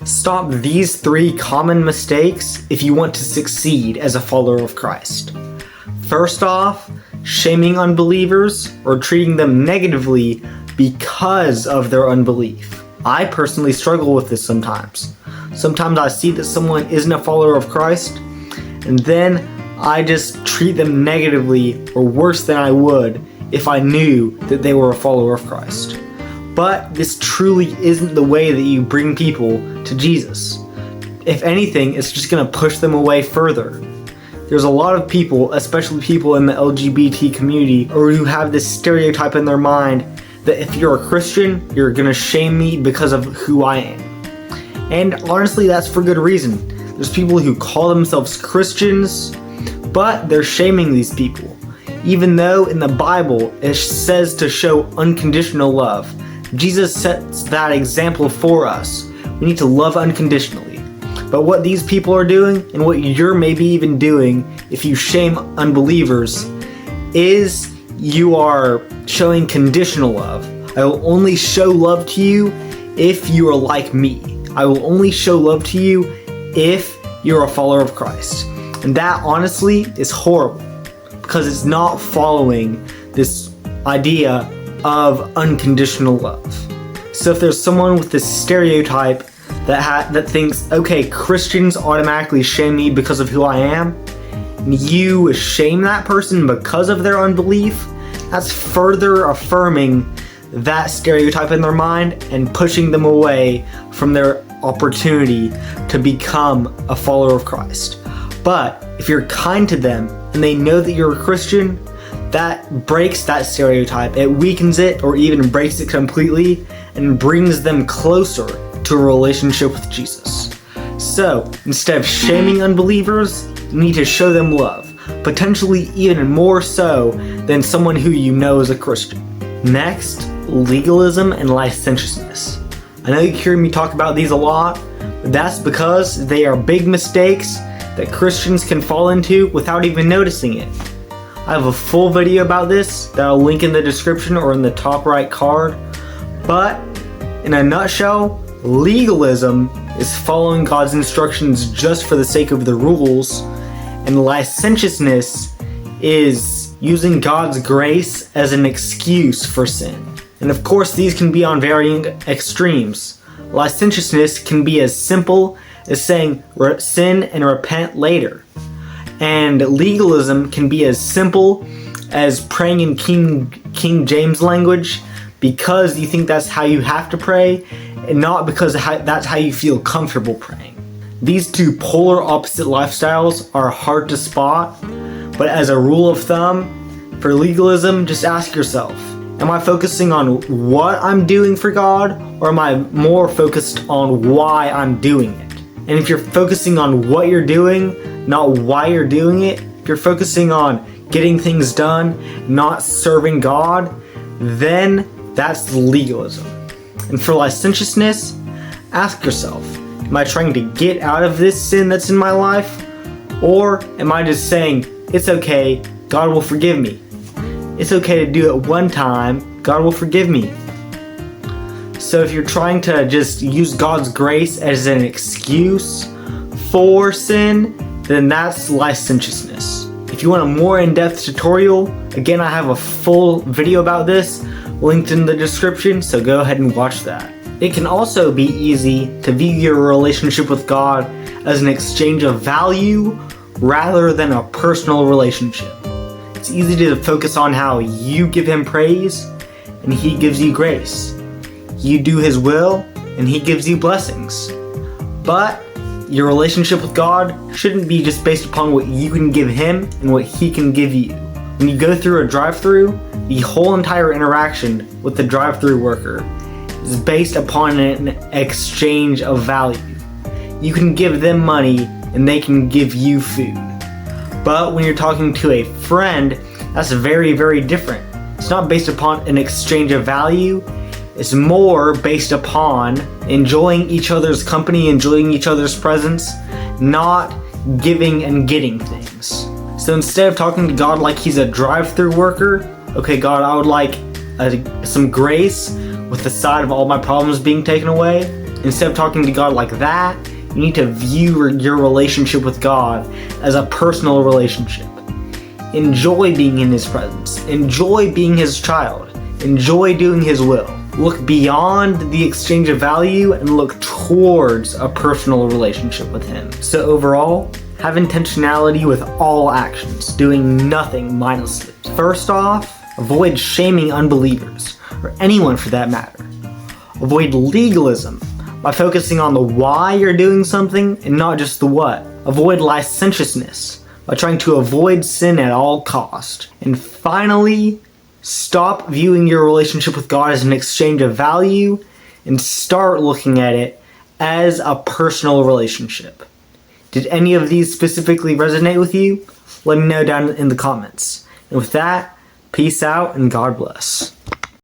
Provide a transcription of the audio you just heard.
Stop these 3 common mistakes if you want to succeed as a follower of Christ. First off, shaming unbelievers or treating them negatively because of their unbelief. I personally struggle with this sometimes. Sometimes I see that someone isn't a follower of Christ, and then I just treat them negatively or worse than I would if I knew that they were a follower of Christ. But this truly isn't the way that you bring people to Jesus. If anything, it's just going to push them away further. There's a lot of people, especially people in the LGBT community, or who have this stereotype in their mind that if you're a Christian, you're going to shame me because of who I am. And honestly, that's for good reason. There's people who call themselves Christians, but they're shaming these people. Even though in the Bible it says to show unconditional love. Jesus sets that example for us. We need to love unconditionally. But what these people are doing, and what you're maybe even doing if you shame unbelievers, is you are showing conditional love. I will only show love to you if you are like me. I will only show love to you if you're a follower of Christ. And that honestly is horrible, because it's not following this idea of unconditional love. So if there's someone with this stereotype that thinks, okay, Christians automatically shame me because of who I am, and you shame that person because of their unbelief, that's further affirming that stereotype in their mind and pushing them away from their opportunity to become a follower of Christ. But if you're kind to them and they know that you're a Christian, that breaks that stereotype. It weakens it, or even breaks it completely, and brings them closer to a relationship with Jesus. So instead of shaming unbelievers, you need to show them love, potentially even more so than someone who you know is a Christian. Next, legalism and licentiousness. I know you hear me talk about these a lot, but that's because they are big mistakes that Christians can fall into without even noticing it. I have a full video about this that I'll link in the description or in the top right card. But in a nutshell, legalism is following God's instructions just for the sake of the rules, and licentiousness is using God's grace as an excuse for sin. And of course, these can be on varying extremes. Licentiousness can be as simple as saying sin and repent later. And legalism can be as simple as praying in King James language because you think that's how you have to pray, and not because that's how you feel comfortable praying. These two polar opposite lifestyles are hard to spot, but as a rule of thumb, for legalism, just ask yourself, am I focusing on what I'm doing for God, or am I more focused on why I'm doing it? And if you're focusing on what you're doing, not why you're doing it, if you're focusing on getting things done, not serving God, then that's legalism. And for licentiousness, ask yourself, am I trying to get out of this sin that's in my life? Or am I just saying, it's okay, God will forgive me. It's okay to do it one time, God will forgive me. So if you're trying to just use God's grace as an excuse for sin, then that's licentiousness. If you want a more in-depth tutorial, again, I have a full video about this linked in the description, so go ahead and watch that. It can also be easy to view your relationship with God as an exchange of value rather than a personal relationship. It's easy to focus on how you give Him praise and He gives you grace. You do His will and He gives you blessings. But your relationship with God shouldn't be just based upon what you can give Him and what He can give you. When you go through a drive-thru, the whole entire interaction with the drive-thru worker is based upon an exchange of value. You can give them money and they can give you food. But when you're talking to a friend, that's very, very different. It's not based upon an exchange of value. It's more based upon enjoying each other's company, enjoying each other's presence, not giving and getting things. So instead of talking to God like He's a drive-thru worker, okay, God, I would like some grace with the side of all my problems being taken away. Instead of talking to God like that, you need to view your relationship with God as a personal relationship. Enjoy being in His presence. Enjoy being His child. Enjoy doing His will. Look beyond the exchange of value and look towards a personal relationship with Him. So overall, have intentionality with all actions, doing nothing mindlessly. First off, avoid shaming unbelievers, or anyone for that matter. Avoid legalism by focusing on the why you're doing something and not just the what. Avoid licentiousness by trying to avoid sin at all cost. And finally, stop viewing your relationship with God as an exchange of value and start looking at it as a personal relationship. Did any of these specifically resonate with you? Let me know down in the comments. And with that, peace out and God bless.